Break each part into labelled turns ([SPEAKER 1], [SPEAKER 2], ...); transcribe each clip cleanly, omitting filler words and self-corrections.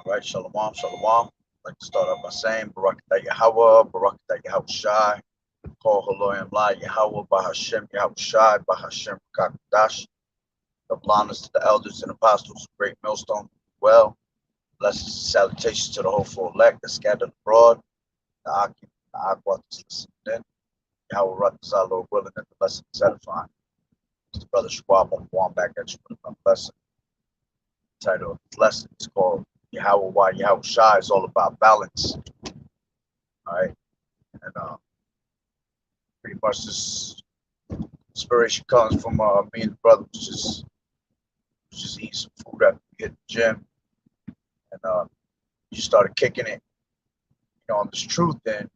[SPEAKER 1] right, shalom, shalom. I'd like to start off by saying, Barakatah Yahawah, Barakatah Yahawashi, Kol Haloyim La Yahawah, Bahashem Yahawashi, Bahashem Kakadash. Double honors to the elders and apostles of Great Millstone. Well, blessings and salutations to the hopeful elect that scattered abroad, the Aki, the Aqua, that's listening in. Yahweh Ratazah, Lord willing, that the lesson is edifying. It's the brother Schwab on the one back at you with another lesson. The title of the lesson is called Yahawah, Yahawashi. Is all about balance. All right. And pretty much this inspiration comes from me and the brother was just eating some food after we hit the gym, and just started kicking it, on this truth. And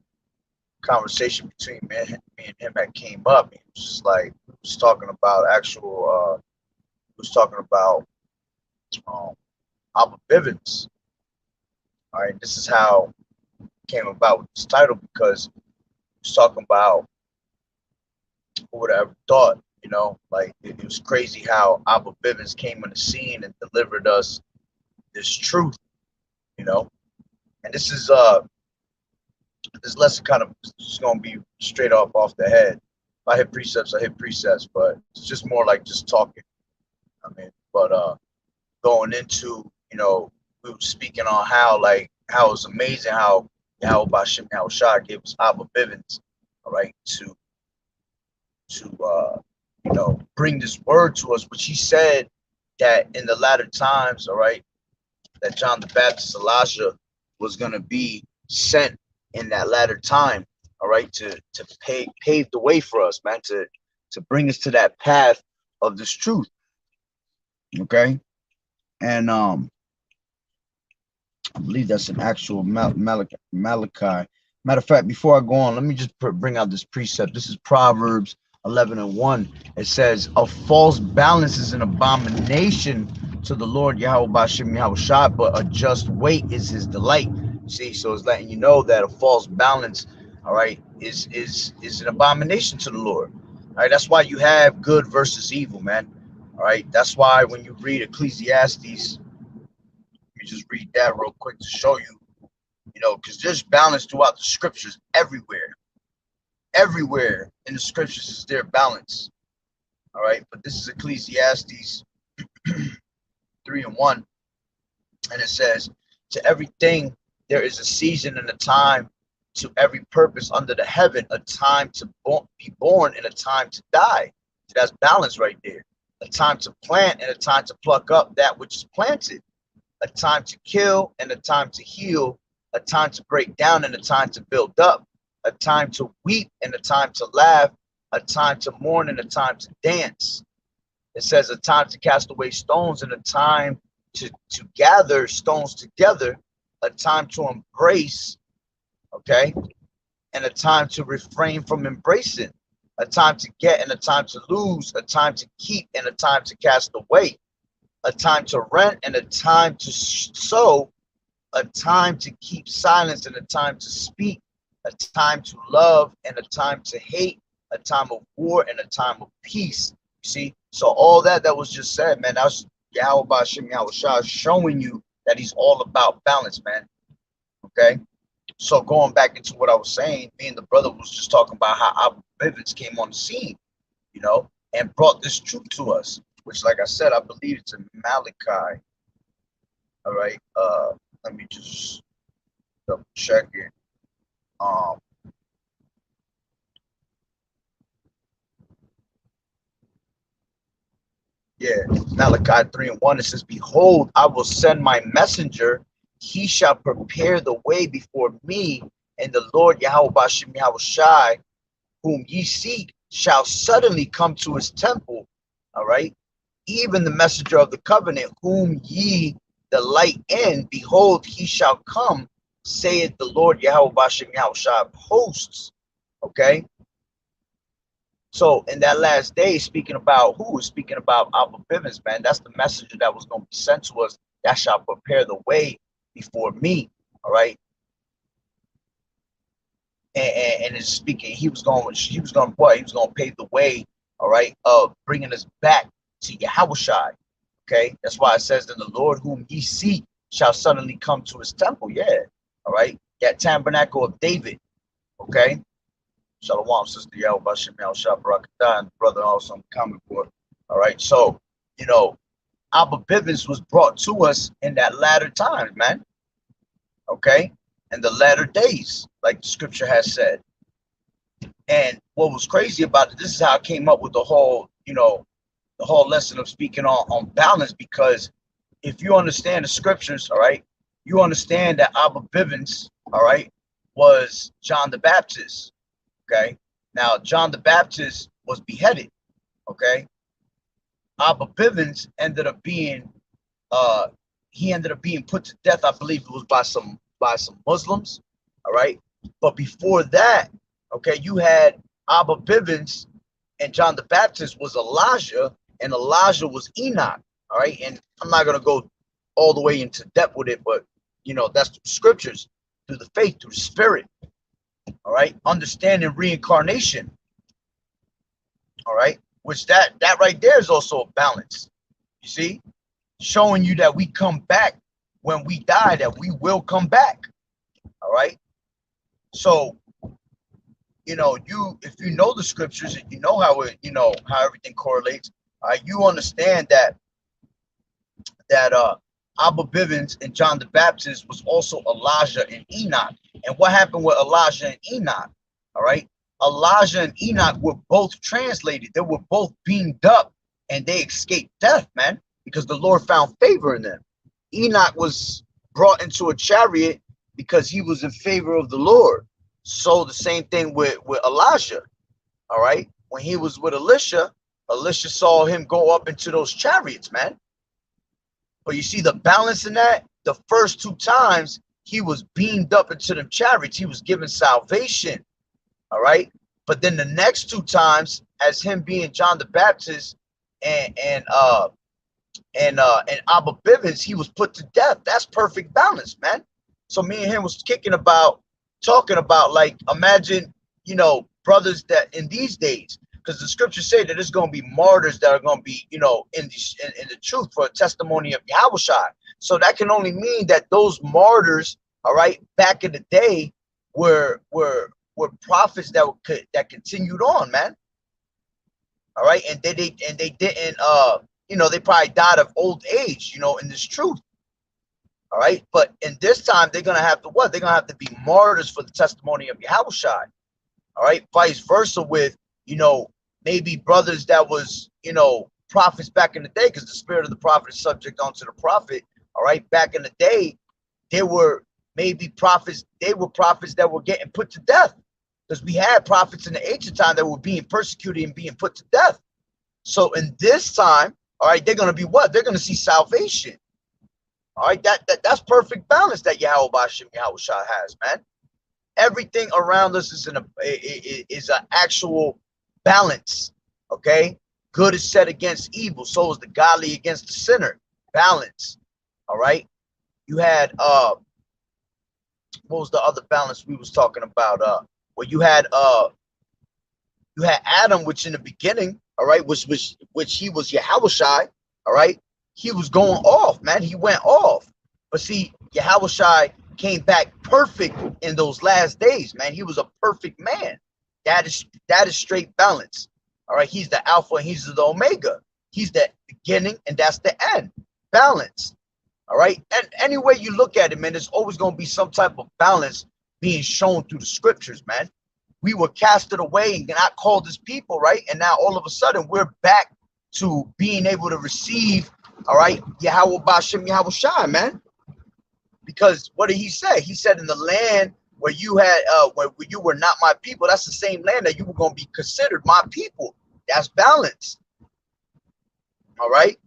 [SPEAKER 1] conversation between me and him that came up. He was just like, we was talking about we was talking about um, Abba Bivens. All right, this is how it came about with this title because he was talking about who would have thought, like it was crazy how Abba Bivens came on the scene and delivered us this truth, you know. And this lesson kind of just gonna be straight off the head. If I hit precepts, I hit precepts, but it's just more like just talking. I mean, but going into, we were speaking on how it's amazing how Yahweh Bashem Yahawashi gave us Abba Bivens, all right, to bring this word to us, which he said that in the latter times, all right, that John the Baptist, Elijah, was going to be sent in that latter time, all right, to pave the way for us, man, to bring us to that path of this truth, okay. And I believe that's an actual Malachi. Matter of fact, before I go on, let me just bring out this precept. This is Proverbs 11:1. It says, "A false balance is an abomination to the Lord Yahweh Bashem Yahawashi, but a just weight is his delight." See, so it's letting you know that a false balance, all right, is an abomination to the Lord. All right, that's why you have good versus evil, man. All right, that's why when you read Ecclesiastes, let me just read that real quick to show you, because there's balance throughout the scriptures everywhere. Everywhere in the scriptures is there balance. All right, but this is Ecclesiastes 3:1, and it says, "To everything there is a season and a time, to every purpose under the heaven, a time to be born and a time to die." So that's balance right there. A time to plant and a time to pluck up that which is planted. A time to kill and a time to heal. A time to break down and a time to build up. A time to weep and a time to laugh. A time to mourn and a time to dance. It says a time to cast away stones and a time to gather stones together. A time to embrace, okay, and a time to refrain from embracing. A time to get and a time to lose. A time to keep and a time to cast away. A time to rent and a time to sow. A time to keep silence and a time to speak. A time to love and a time to hate. A time of war and a time of peace. You see, so all that was just said, man, that's Yahweh Bashem Yahawashi showing you that he's all about balance, man. Okay, so going back into what I was saying, me and the brother was just talking about how Abba Bivens came on the scene, and brought this truth to us, which, like I said, I believe it's in Malachi. All right, let me just double check it. Yeah, Malachi 3:1, it says, "Behold, I will send my messenger, he shall prepare the way before me, and the Lord Yahweh Bashem Yahawashi, whom ye seek, shall suddenly come to his temple." All right, even the messenger of the covenant, whom ye delight in, behold, he shall come, saith the Lord Yahweh Bashem Yahawashi of hosts. Okay. So in that last day, speaking about who is speaking about Abba Bivens, man, that's the messenger that was going to be sent to us, that shall prepare the way before me. All right. And it's speaking, he was going to pave the way, all right, of bringing us back to Yahawashi. Okay, that's why it says that the Lord whom ye seek shall suddenly come to his temple. Yeah. All right. That tabernacle of David. Okay. Shalom, sister Yahawashi, Barakatah, and brother also I'm coming for. All right. So, you know, Abba Bivens was brought to us in that latter time, man. Okay. In the latter days, like the scripture has said. And what was crazy about it, this is how I came up with the whole, the whole lesson of speaking on balance, because if you understand the scriptures, all right, you understand that Abba Bivens, all right, was John the Baptist. Okay. Now, John the Baptist was beheaded. Okay. Abba Bivens ended up being he ended up being put to death. I believe it was by some Muslims. All right. But before that, okay, you had Abba Bivens and John the Baptist was Elijah, and Elijah was Enoch. All right. And I'm not gonna go all the way into depth with it, but that's through scriptures, through the faith, through the spirit. All right. Understanding reincarnation. All right. Which that right there is also a balance. You see, showing you that we come back when we die, that we will come back. All right. So, if you know the scriptures and you know how it, how everything correlates, you understand that Abba Bivens and John the Baptist was also Elijah and Enoch. And what happened with Elijah and Enoch? All right. Elijah and Enoch were both translated. They were both beamed up and they escaped death, man, because the Lord found favor in them. Enoch was brought into a chariot because he was in favor of the Lord. So the same thing with Elijah. All right. When he was with Elisha saw him go up into those chariots, man. But you see the balance in that? The first two times he was beamed up into them chariots. He was given salvation. All right. But then the next two times, as him being John the Baptist and Abba Bivens, he was put to death. That's perfect balance, man. So me and him was talking about, like, imagine, brothers that in these days, because the scriptures say that there's going to be martyrs that are going to be, in the truth for a testimony of Yahawashi. So that can only mean that those martyrs, all right, back in the day were prophets that continued on, man. All right, and they didn't they probably died of old age, in this truth. All right, but in this time they're gonna have to what? They're gonna have to be martyrs for the testimony of Yahawashi. All right, vice versa with maybe brothers that was prophets back in the day, because the spirit of the prophet is subject unto the prophet. All right, back in the day, they were maybe prophets. They were prophets that were getting put to death, because we had prophets in the ancient time that were being persecuted and being put to death. So in this time, all right, they're gonna be what? They're gonna see salvation. All right, that's perfect balance that Yahawashi has, man. Everything around us is an actual balance. Okay, good is set against evil, so is the godly against the sinner. Balance. All right. You had what was the other balance we was talking about? Where you had Adam, which in the beginning, all right, which he was Yahawashi, all right. He was going off, man. He went off. But see, Yahawashi came back perfect in those last days, man. He was a perfect man. That is straight balance. All right. He's the Alpha and he's the Omega. He's the beginning and that's the end. Balance. All right. And any way you look at it, man, there's always going to be some type of balance being shown through the scriptures, man. We were casted away and not called as people, right? And now all of a sudden we're back to being able to receive, all right, Yahawah Bashem Yahawashi, man. Because what did he say? He said in the land where you had where you were not my people, that's the same land that you were going to be considered my people. That's balance. All right.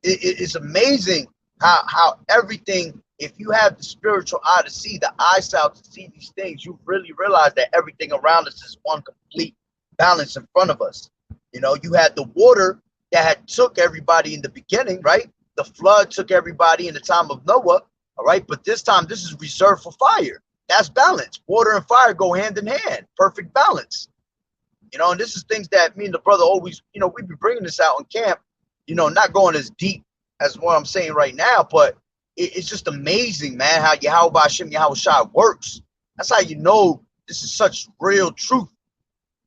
[SPEAKER 1] It's amazing how everything, if you have the spiritual eye to see, the eyesight to see these things, you really realize that everything around us is one complete balance in front of us. You had the water that had took everybody in the beginning, right? The flood took everybody in the time of Noah, all right? But this time, this is reserved for fire. That's balance. Water and fire go hand in hand. Perfect balance. And this is things that me and the brother always, we've been bringing this out in camp, not going as deep as what I'm saying right now, but it's just amazing, man, how Yahawah Shem Yahawashi works. That's how you know this is such real truth.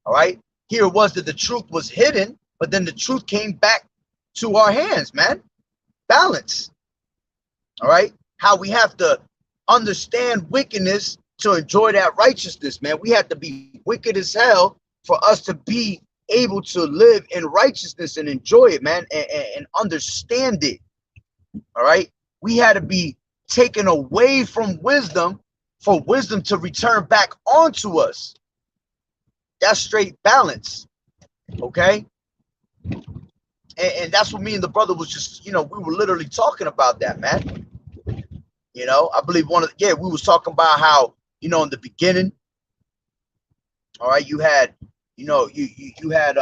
[SPEAKER 1] All right. Here it was that the truth was hidden, but then the truth came back to our hands, man. Balance. All right. How we have to understand wickedness to enjoy that righteousness, man. We have to be wicked as hell for us to be able to live in righteousness and enjoy it, man, and understand it. All right. We had to be taken away from wisdom for wisdom to return back onto us. That's straight balance. Okay. And that's what me and the brother was just, we were literally talking about that, man. I believe we was talking about how, in the beginning, all right, you had, you had,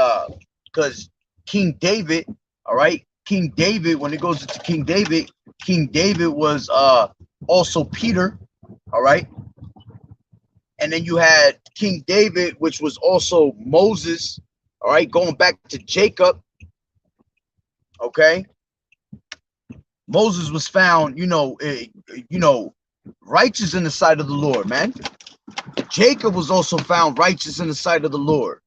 [SPEAKER 1] because King David, all right, King David, when it goes into King David was also Peter, all right, and then you had King David, which was also Moses, all right, going back to Jacob, okay. Moses was found, righteous in the sight of the Lord, man. Jacob was also found righteous in the sight of the Lord,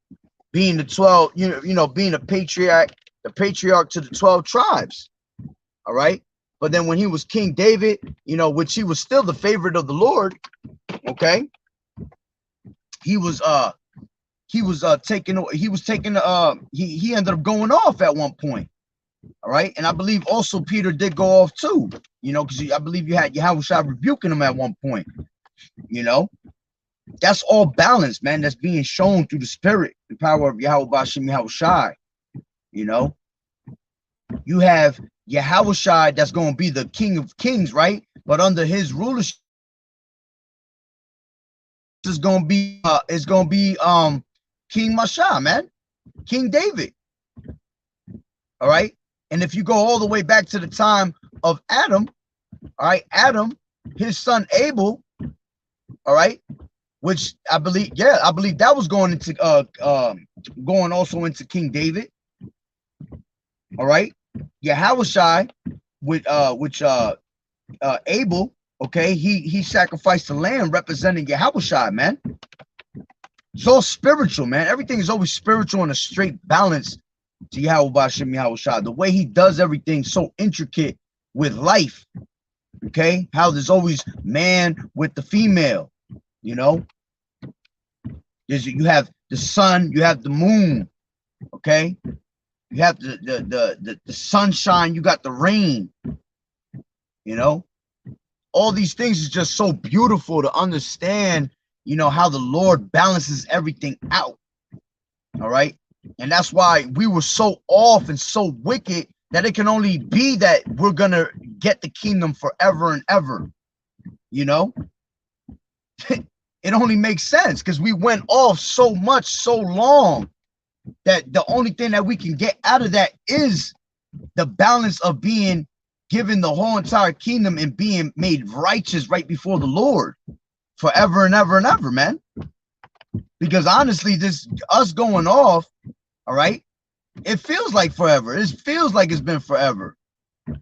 [SPEAKER 1] being the 12, being a patriarch, the patriarch to the 12 tribes. All right. But then when he was King David, which he was still the favorite of the Lord, okay, he ended up going off at one point. All right. And I believe also Peter did go off too, because I believe you had Yahawashi rebuking him at one point. That's all balance, man. That's being shown through the spirit, the power of Yahawah Shem Yahawashi. You have Yahawashi that's going to be the King of Kings, right? But under his rulership is going to be King Masha, man, King David. All right. And if you go all the way back to the time of Adam, all right, Adam, his son Abel, all right, which I believe that was going into going also into King David. All right, Yahawashi with Abel, okay, he sacrificed the lamb representing Yahawashi, man. It's all spiritual, man. Everything is always spiritual and a straight balance to Yahawah Shem Yahawashi. The way he does everything so intricate with life, okay, how there's always man with the female, you have the sun, you have the moon, okay, you have the sunshine, you got the rain, all these things is just so beautiful to understand, how the Lord balances everything out. All right. And that's why we were so off and so wicked that it can only be that we're going to get the kingdom forever and ever. It only makes sense because we went off so much, so long, that the only thing that we can get out of that is the balance of being given the whole entire kingdom and being made righteous right before the Lord forever and ever and ever, man. Because honestly, this us going off, all right, it feels like forever. It feels like it's been forever.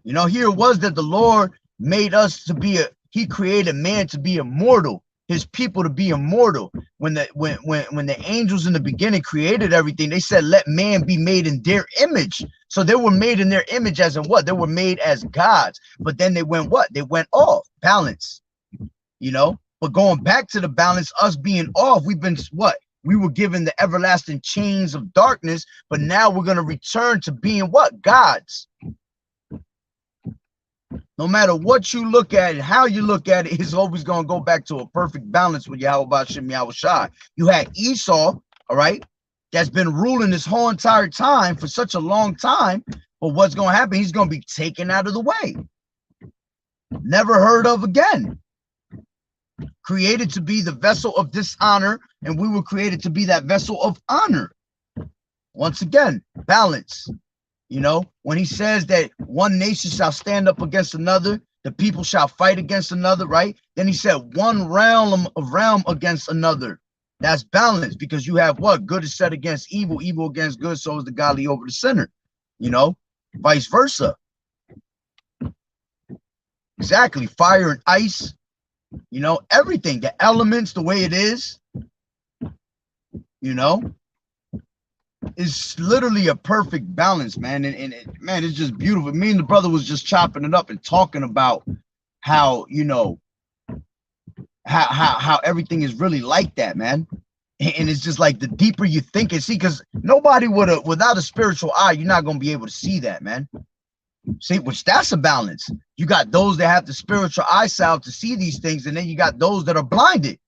[SPEAKER 1] Here it was that the Lord made us to be he created man to be immortal, his people to be immortal. When the angels in the beginning created everything, they said, let man be made in their image. So they were made in their image as in what? They were made as gods. But then they went what? They went off balance, But going back to the balance, us being off, we've been what? We were given the everlasting chains of darkness, but now we're going to return to being what? Gods. No matter what you look at it, how you look at it, it's always going to go back to a perfect balance with Yahawah Shem Yahawashi. You had Esau, all right, that's been ruling this whole entire time for such a long time, but what's going to happen? He's going to be taken out of the way. Never heard of again. Created to be the vessel of dishonor, and we were created to be that vessel of honor. Once again, balance. When he says that one nation shall stand up against another, the people shall fight against another, right? Then he said one realm against another. That's balance, because you have what? Good is set against evil, evil against good, so is the godly over the sinner. Vice versa. Exactly. Fire and ice, you know, everything, the elements, the way it is, you know, it's literally a perfect balance, man. And man, it's just beautiful. Me and the brother was just chopping it up and talking about how, you know, how everything is really like that, man. And it's just like the deeper you think and see, because nobody without a spiritual eye, you're not gonna be able to see that, man. See, which that's a balance. You got those that have the spiritual eyesight to see these things, and then you got those that are blinded.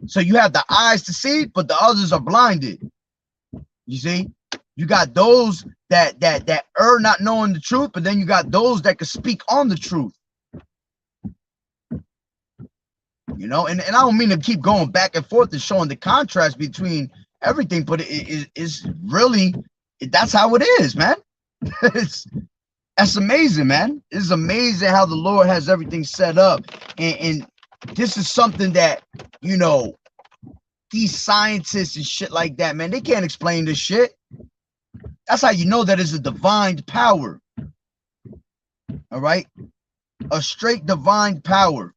[SPEAKER 1] So you have the eyes to see, but the others are blinded. You see, you got those that are not knowing the truth, but then you got those that can speak on the truth. You know, and I don't mean to keep going back and forth and showing the contrast between everything, but it's really, that's how it is, man. That's amazing, man. It's amazing how the Lord has everything set up. And this is something that, you know, these scientists and shit like that, man, they can't explain this shit. That's how you know that it's a divine power. All right? A straight divine power.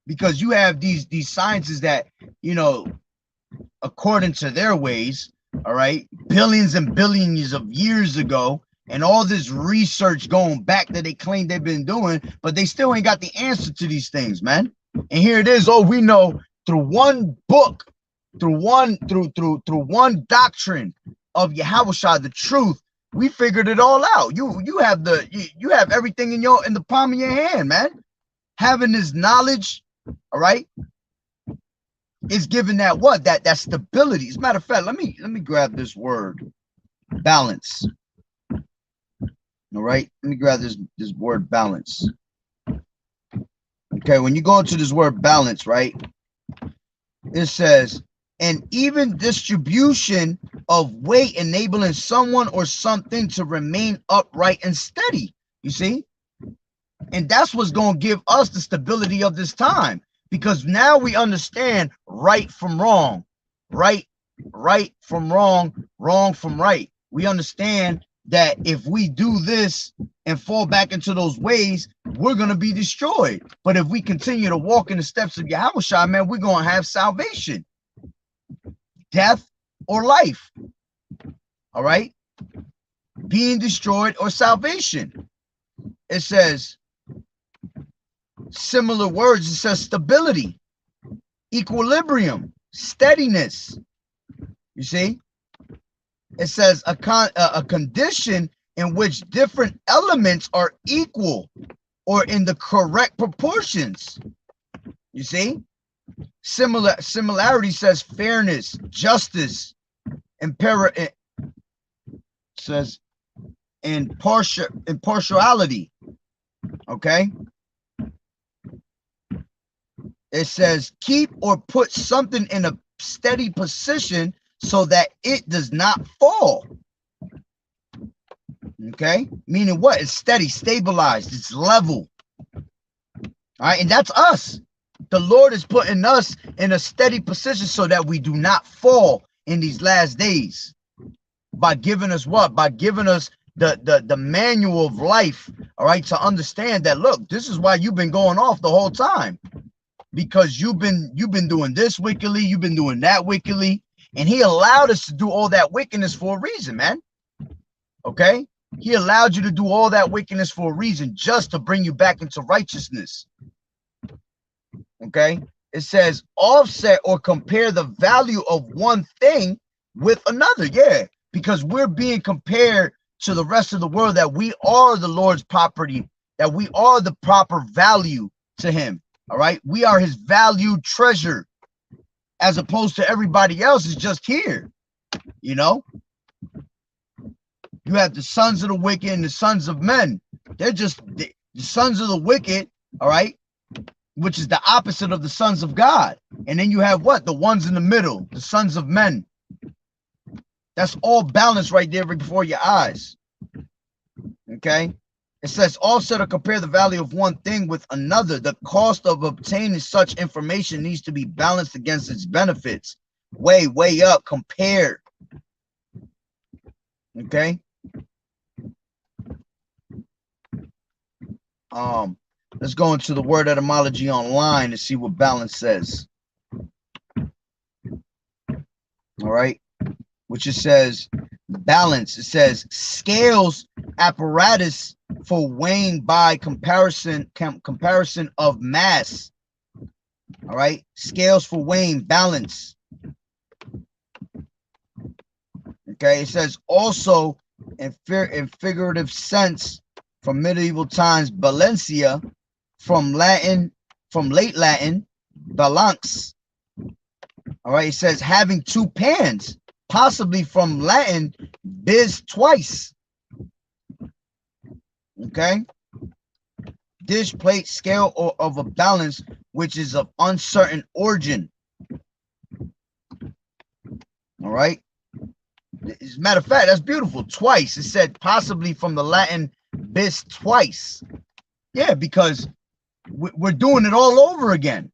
[SPEAKER 1] Because you have these sciences that, you know, according to their ways, all right, billions and billions of years ago, and all this research going back that they claim they've been doing, but they still ain't got the answer to these things, man. And here it is. Oh, we know through one book, through one doctrine of Yahawashi, the truth, we figured it all out. You have everything in the palm of your hand, man. Having this knowledge, all right, is giving that what? That stability. As a matter of fact, let me grab this word, balance. All right, let me grab this word balance. Okay, when you go into this word balance, right, it says an even distribution of weight enabling someone or something to remain upright and steady. You see? And that's what's going to give us the stability of this time, because now we understand right from wrong, right from wrong, wrong from right. We understand that if we do this and fall back into those ways, we're going to be destroyed. But if we continue to walk in the steps of Yahawashi, man, we're going to have salvation, death or life. All right? Being destroyed or salvation. It says similar words. It says stability, equilibrium, steadiness. You see? It says a condition in which different elements are equal or in the correct proportions. You see? Similarity says fairness, justice, says impartiality. Okay? It says keep or put something in a steady position so that it does not fall. Okay? Meaning what? It's steady, stabilized, it's level. All right, and that's us. The Lord is putting us in a steady position so that we do not fall in these last days. By giving us what? By giving us the manual of life, all right, to understand that, look, this is why you've been going off the whole time. Because you've been doing this wickedly, you've been doing that wickedly, and he allowed us to do all that wickedness for a reason, man. Okay? He allowed you to do all that wickedness for a reason, just to bring you back into righteousness. Okay? It says offset or compare the value of one thing with another. Yeah, because we're being compared to the rest of the world, that we are the Lord's property, that we are the proper value to him. All right, we are his valued treasure, as opposed to everybody else is just here. You know, you have the sons of the wicked and the sons of men. They're just the sons of the wicked, all right, which is the opposite of the sons of God. And then you have what? The ones in the middle, the sons of men. That's all balanced right there before your eyes. Okay? It says also to compare the value of one thing with another. The cost of obtaining such information needs to be balanced against its benefits. Way up, compare. Okay? let's go into the word etymology online and see what balance says. All right, which it says balance. It says scales apparatus for weighing by comparison of mass. All right, scales for weighing, balance. Okay, it says also in figurative sense from medieval times, balancia, from late Latin, balance. All right, it says having two pans, possibly from Latin, bis twice. Okay, dish, plate, scale, or of a balance which is of uncertain origin. All right. As a matter of fact, that's beautiful. Twice. It said possibly from the Latin bis twice. Yeah, because we're doing it all over again.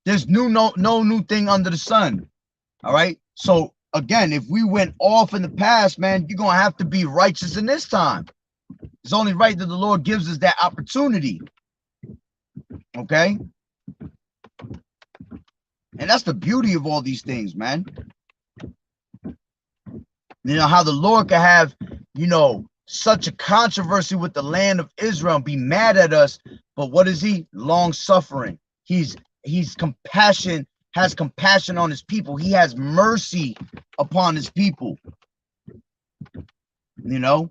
[SPEAKER 1] There's no new thing under the sun. All right. So again, if we went off in the past, man, you're gonna have to be righteous in this time. It's only right that the Lord gives us that opportunity. Okay. And that's the beauty of all these things, man. You know, how the Lord can have, you know, such a controversy with the land of Israel and be mad at us. But what is he? Long suffering. He's compassion, has compassion on his people. He has mercy upon his people. You know,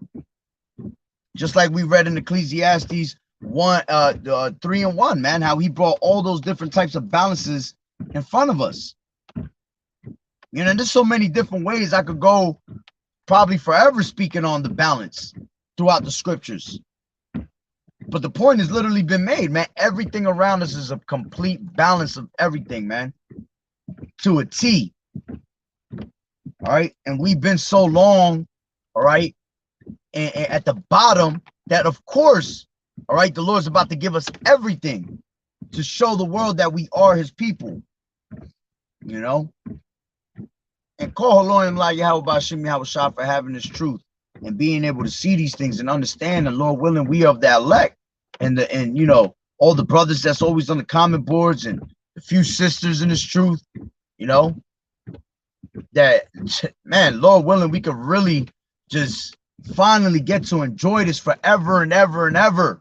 [SPEAKER 1] just like we read in Ecclesiastes 3:1, man, how he brought all those different types of balances in front of us. You know, there's so many different ways I could go, probably forever speaking on the balance throughout the scriptures. But the point has literally been made, man. Everything around us is a complete balance of everything, man, to a T. All right. And we've been so long, all right, and at the bottom that, of course, all right, the Lord's about to give us everything to show the world that we are his people, you know. And call Haloim La Yahawashi Yahawashi for having this truth and being able to see these things and understand. And Lord willing, we are of that elect. And you know, all the brothers that's always on the comment boards and a few sisters in this truth, you know, that, man, Lord willing, we could really just finally get to enjoy this forever and ever and ever,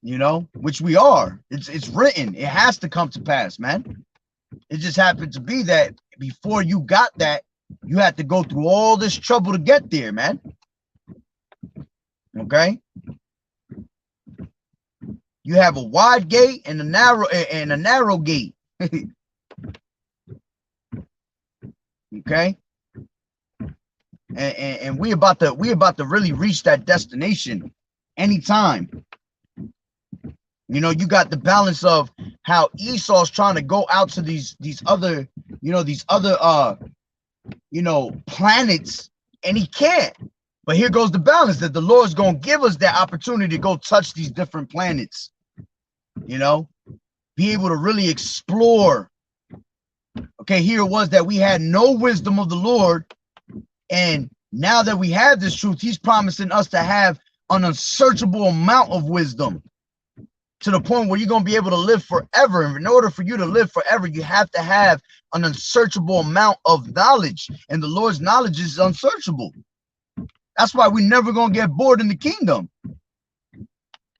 [SPEAKER 1] you know, which we are. It's written. It has to come to pass, man. It just happened to be that before you got that, you had to go through all this trouble to get there, man. Okay? You have a wide gate and a narrow gate. Okay? And we about to really reach that destination anytime. You know, you got the balance of how Esau's trying to go out to these other, you know, planets, and he can't. But here goes the balance that the Lord's going to give us that opportunity to go touch these different planets, you know, be able to really explore. Okay, here it was that we had no wisdom of the Lord, and now that we have this truth, he's promising us to have an unsearchable amount of wisdom, to the point where you're going to be able to live forever. And in order for you to live forever, you have to have an unsearchable amount of knowledge. And the Lord's knowledge is unsearchable. That's why we're never going to get bored in the kingdom.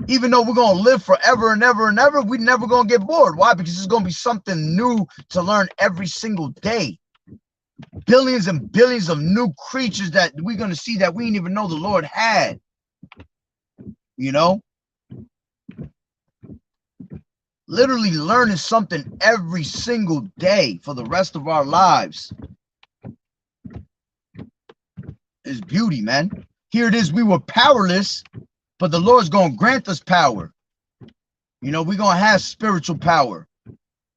[SPEAKER 1] Even though we're going to live forever and ever and ever, we're never going to get bored. Why? Because there's going to be something new to learn every single day. Billions and billions of new creatures that we're going to see that we didn't even know the Lord had. You know? Literally learning something every single day for the rest of our lives is beauty, man. Here it is, we were powerless, but the Lord's going to grant us power. You know, we're going to have spiritual power.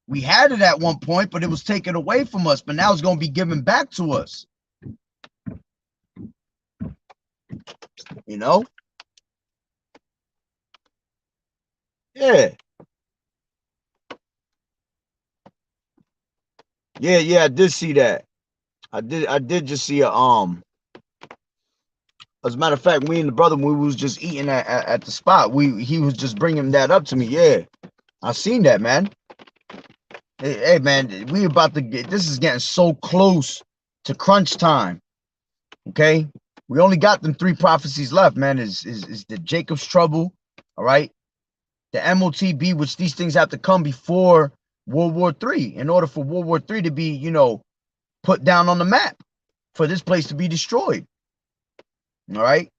[SPEAKER 1] We had it at one point, but it was taken away from us, but now it's going to be given back to us. You know? Yeah. Yeah, I did see that. I did just see As a matter of fact, me and the brother, we was just eating at the spot. He was just bringing that up to me. Yeah, I seen that, man. Hey, man, we about to get. This is getting so close to crunch time. Okay, we only got them 3 prophecies left, man. Is the Jacob's trouble, all right? The MOTB, which these things have to come before World War III, in order for World War III to be, put down on the map, for this place to be destroyed. All right.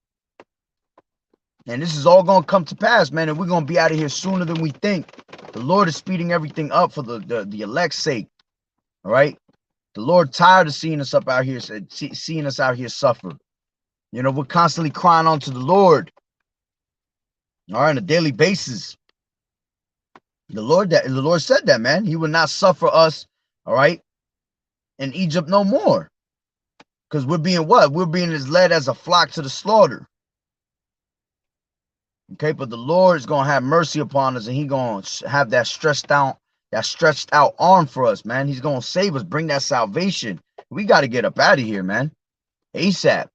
[SPEAKER 1] And this is all going to come to pass, man. And we're going to be out of here sooner than we think. The Lord is speeding everything up for the elect's sake. All right. The Lord tired of seeing us up out here, seeing us out here suffer. We're constantly crying on to the Lord. All right. On a daily basis. The Lord said that, man. He will not suffer us. All right. In Egypt no more. Because we're being what? We're being led as a flock to the slaughter. Okay, but the Lord is gonna have mercy upon us, and He's gonna have that stretched out arm for us, man. He's gonna save us, bring that salvation. We got to get up out of here, man, ASAP.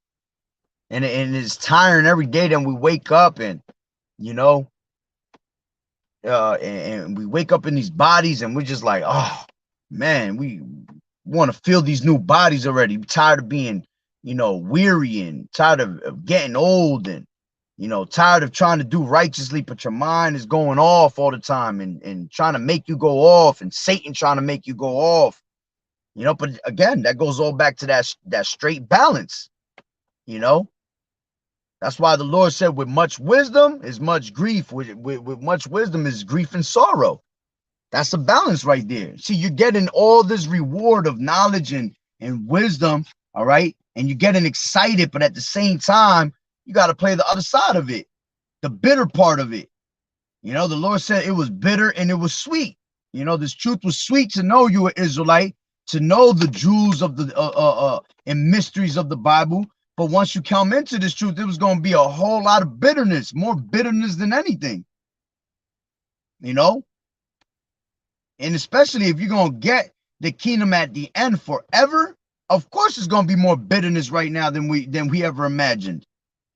[SPEAKER 1] And it's tiring every day that we wake up, and and we wake up in these bodies, and we're just like, oh man, we want to feel these new bodies already. We're tired of being, weary, and tired of getting old, and tired of trying to do righteously, but your mind is going off all the time, and trying to make you go off, and Satan trying to make you go off. But again, that goes all back to that straight balance. That's why the Lord said, with much wisdom is much grief. With much wisdom is grief and sorrow. That's a balance right there. See, you're getting all this reward of knowledge and wisdom, all right? And you're getting excited, but at the same time, you got to play the other side of it, the bitter part of it. The Lord said it was bitter and it was sweet. This truth was sweet to know you were Israelite, to know the jewels of the and mysteries of the Bible. But once you come into this truth, it was going to be a whole lot of bitterness, more bitterness than anything. And especially if you're going to get the kingdom at the end forever, of course it's going to be more bitterness right now than we ever imagined.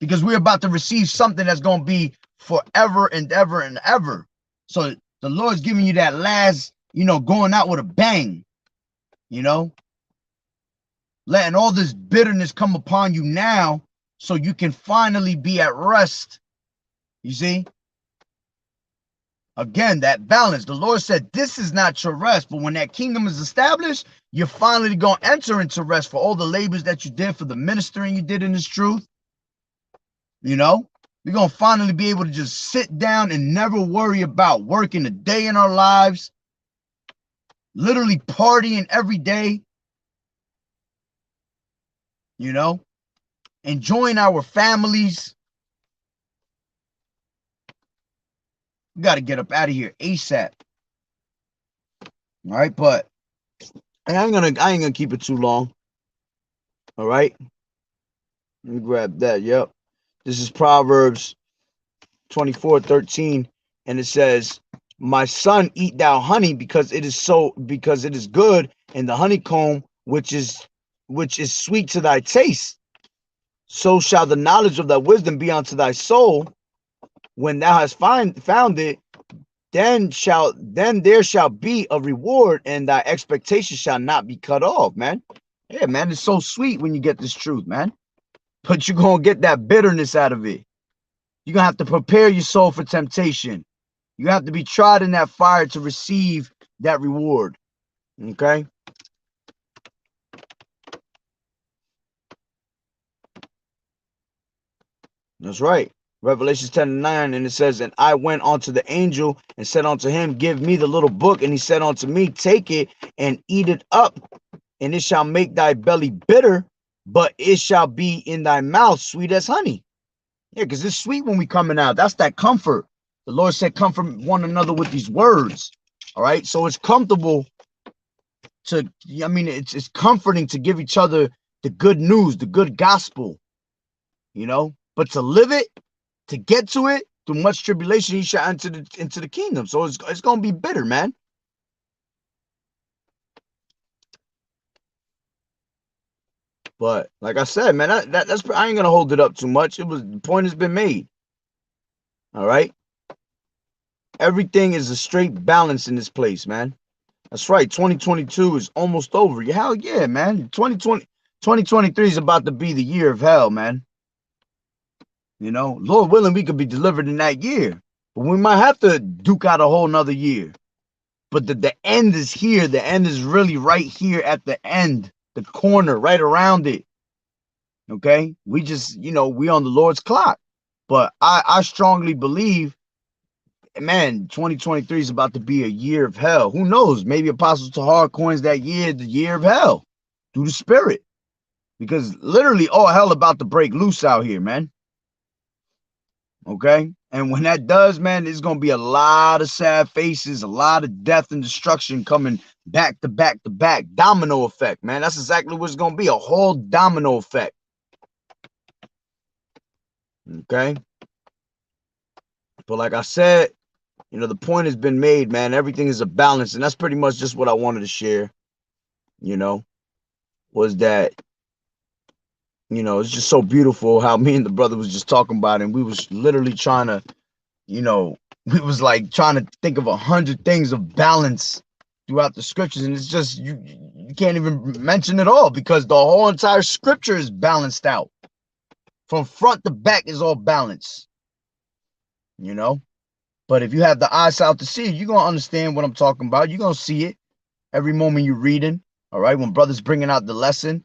[SPEAKER 1] Because we're about to receive something that's going to be forever and ever and ever. So the Lord's giving you that last, going out with a bang, letting all this bitterness come upon you now so you can finally be at rest. You see? Again, that balance. The Lord said, this is not your rest, but when that kingdom is established, you're finally going to enter into rest for all the labors that you did, for the ministering you did in this truth. You're going to finally be able to just sit down and never worry about working a day in our lives, literally partying every day, enjoying our families. We got to get up out of here ASAP. All right, but I ain't gonna keep it too long. All right, let me grab that. Yep. This is Proverbs 24:13, and it says, "My son, eat thou honey, because it is good, and the honeycomb which is sweet to thy taste. So shall the knowledge of thy wisdom be unto thy soul. When thou hast found it, then there shall be a reward, and thy expectation shall not be cut off." Man, yeah, man, it's so sweet when you get this truth, man. But you're going to get that bitterness out of it. You're going to have to prepare your soul for temptation. You have to be tried in that fire to receive that reward. Okay? That's right. Revelation 10:9, and it says, "And I went unto the angel and said unto him, Give me the little book. And he said unto me, Take it and eat it up, and it shall make thy belly bitter, but it shall be in thy mouth sweet as honey." Yeah, because it's sweet when we coming out. That's that comfort. The Lord said, comfort one another with these words. All right. So it's comfortable it's comforting to give each other the good news, the good gospel, but to live it, to get to it, through much tribulation, he shall enter into the kingdom. So it's going to be bitter, man. But like I said, man, that's I ain't gonna hold it up too much. The point has been made. All right. Everything is a straight balance in this place, man. That's right. 2022 is almost over. Hell yeah, man. 2023 is about to be the year of hell, man. You know, Lord willing, we could be delivered in that year. But we might have to duke out a whole nother year. But the end is here. The end is really right here at the end, the corner, right around it. Okay? We just, we on the Lord's clock. But I strongly believe, man, 2023 is about to be a year of hell. Who knows? Maybe Apostle Tahar coins that year the year of hell through the Spirit. Because literally all hell about to break loose out here, man. Okay? And when that does, man, there's going to be a lot of sad faces, a lot of death and destruction coming back to back to back. Domino effect, man. That's exactly what it's going to be, a whole domino effect. Okay? But like I said, the point has been made, man. Everything is a balance. And that's pretty much just what I wanted to share, was that, it's just so beautiful how me and the brother was just talking about it. And we was literally trying to, we was like trying to think of 100 things of balance throughout the scriptures. And it's just, you can't even mention it all because the whole entire scripture is balanced out. From front to back is all balanced, But if you have the eyesight to see it, you're going to understand what I'm talking about. You're going to see it every moment you're reading, all right? When brother's bringing out the lesson,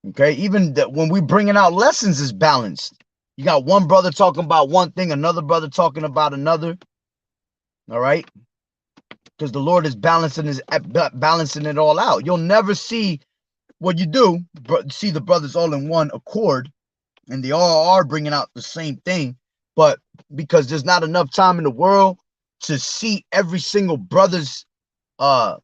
[SPEAKER 1] okay? Even when we bringing out lessons is balanced. You got one brother talking about one thing, another brother talking about another, all right? Because the Lord is balancing it all out. You'll never see what you do, see the brothers all in one accord, and they all are bringing out the same thing. But because there's not enough time in the world to see every single brother's, live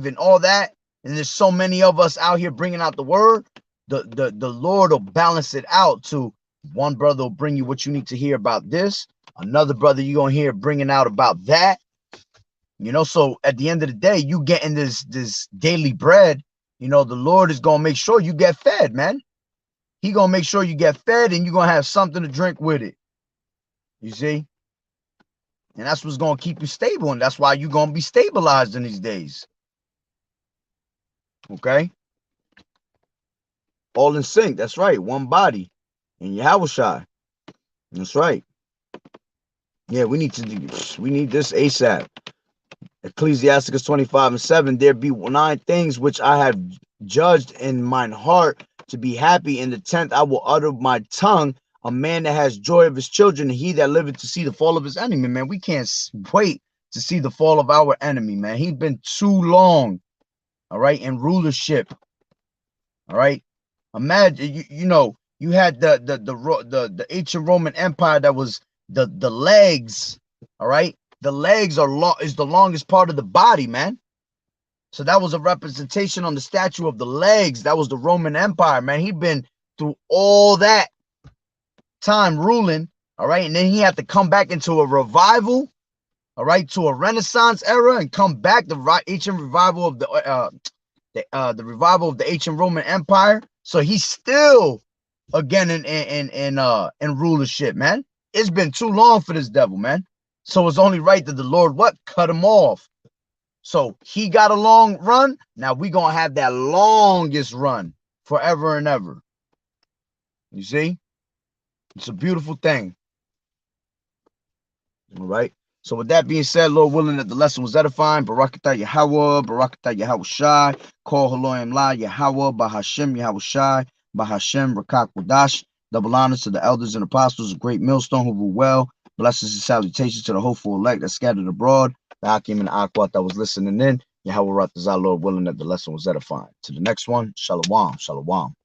[SPEAKER 1] and all that, and there's so many of us out here bringing out the word, the Lord will balance it out to one brother will bring you what you need to hear about this, another brother you're going to hear bringing out about that, so at the end of the day, you getting this daily bread, the Lord is going to make sure you get fed, man. He going to make sure you get fed and you're going to have something to drink with it. You see? And that's what's going to keep you stable. And that's why you're going to be stabilized in these days. Okay? All in sync. That's right. One body. And Yahawashi. That's right. Yeah, we need this ASAP. Ecclesiasticus 25:7. There be 9 things which I have judged in mine heart to be happy. In the 10th, I will utter my tongue. A man that has joy of his children, and he that liveth to see the fall of his enemy. Man, we can't wait to see the fall of our enemy, man. He's been too long, all right, in rulership, all right. Imagine, you had the ancient Roman Empire that was the legs, all right. The legs is the longest part of the body, man. So that was a representation on the statue of the legs. That was the Roman Empire, man. He'd been through all that time ruling, all right, and then he had to come back into a revival, all right, to a Renaissance era, and come back the ancient revival of the revival of the ancient Roman Empire. So he's still again in rulership, man. It's been too long for this devil, man. So it's only right that the Lord cut him off. So he got a long run. Now we gonna have that longest run forever and ever. You see? It's a beautiful thing. All right. So with that being said, Lord willing that the lesson was edifying. Barakatah Yahawah, Barakatah Yahawashi, Call Haloim La, Yahawah, Bahashem Yahawashi, Bahashem Rakak Wadash. Double honors to the elders and apostles of Great Millstone who rule well. Blessings and salutations to the hopeful elect that scattered abroad. The Hakim and the Akwat that was listening in. Yahawah Ratazah, Lord willing that the lesson was edifying. To the next one, Shalom, Shalom.